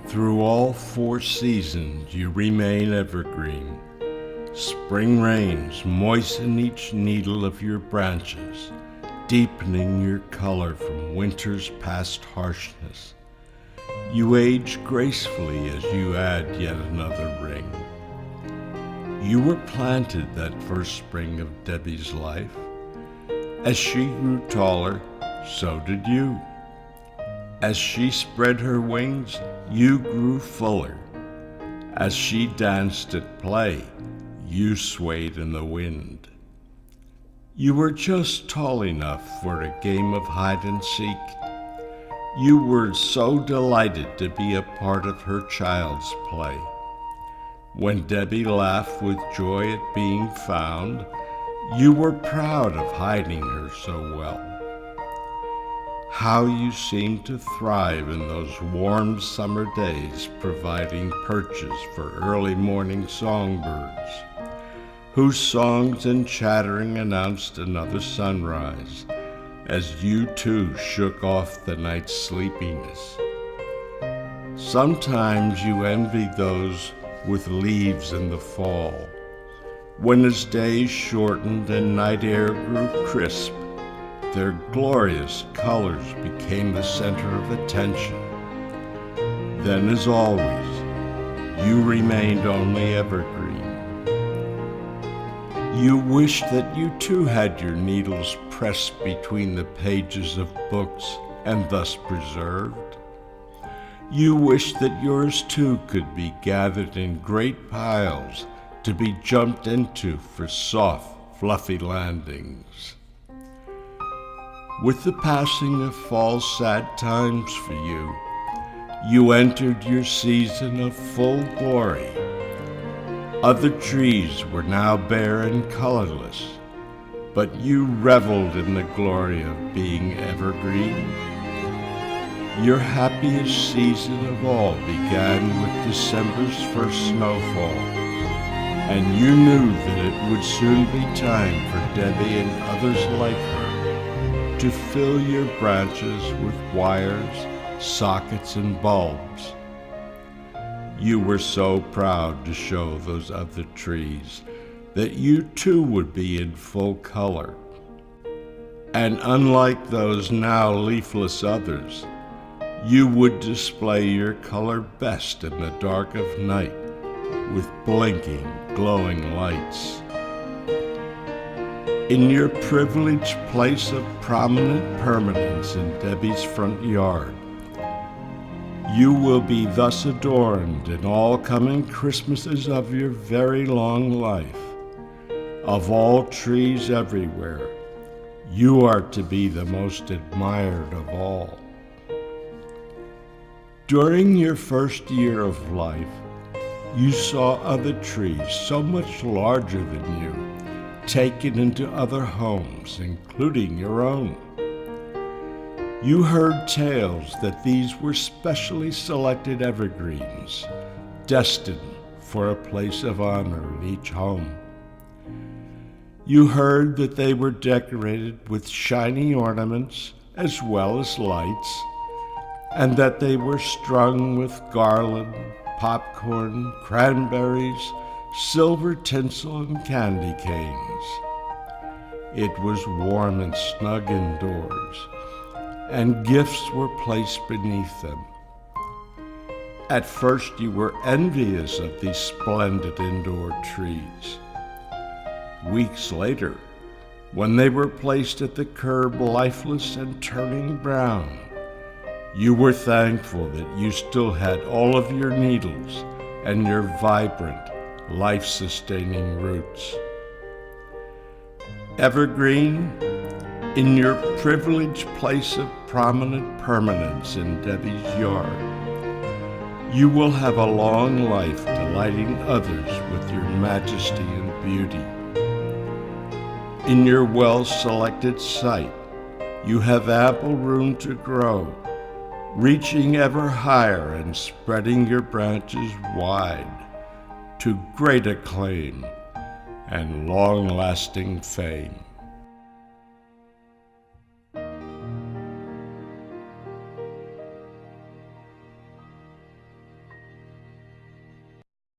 Through all 4 seasons you remain evergreen. Spring rains moisten each needle of your branches, deepening your color from winter's past harshness. You age gracefully as you add yet another ring. You were planted that first spring of Debbie's life. As she grew taller, so did you. As she spread her wings, you grew fuller. As she danced at play, you swayed in the wind. You were just tall enough for a game of hide and seek. You were so delighted to be a part of her child's play. When Debbie laughed with joy at being found, you were proud of hiding her so well. How you seemed to thrive in those warm summer days, providing perches for early morning songbirds, whose songs and chattering announced another sunrise, as you too shook off the night's sleepiness. Sometimes you envied those with leaves in the fall, when as days shortened and night air grew crisp, their glorious colors became the center of attention. Then, as always, you remained only evergreen. You wished that you too had your needles pressed between the pages of books and thus preserved. You wished that yours too could be gathered in great piles to be jumped into for soft, fluffy landings. With the passing of fall's sad times for you, you entered your season of full glory. Other trees were now bare and colorless, but you reveled in the glory of being evergreen. Your happiest season of all began with December's first snowfall, and you knew that it would soon be time for Debbie and others like her to fill your branches with wires, sockets, and bulbs. You were so proud to show those other trees that you too would be in full color. And unlike those now leafless others, you would display your color best in the dark of night with blinking, glowing lights. In your privileged place of prominent permanence in Debbie's front yard, you will be thus adorned in all coming Christmases of your very long life. Of all trees everywhere, you are to be the most admired of all. During your first year of life, you saw other trees so much larger than you taken into other homes, including your own. You heard tales that these were specially selected evergreens, destined for a place of honor in each home. You heard that they were decorated with shiny ornaments as well as lights, and that they were strung with garland, popcorn, cranberries, silver tinsel, and candy canes. It was warm and snug indoors, and gifts were placed beneath them. At first you were envious of these splendid indoor trees. Weeks later, when they were placed at the curb lifeless and turning brown, you were thankful that you still had all of your needles and your vibrant, life-sustaining roots. Evergreen, in your privileged place of prominent permanence in Debbie's yard, you will have a long life delighting others with your majesty and beauty. In your well-selected site, you have ample room to grow, reaching ever higher and spreading your branches wide to great acclaim and long-lasting fame.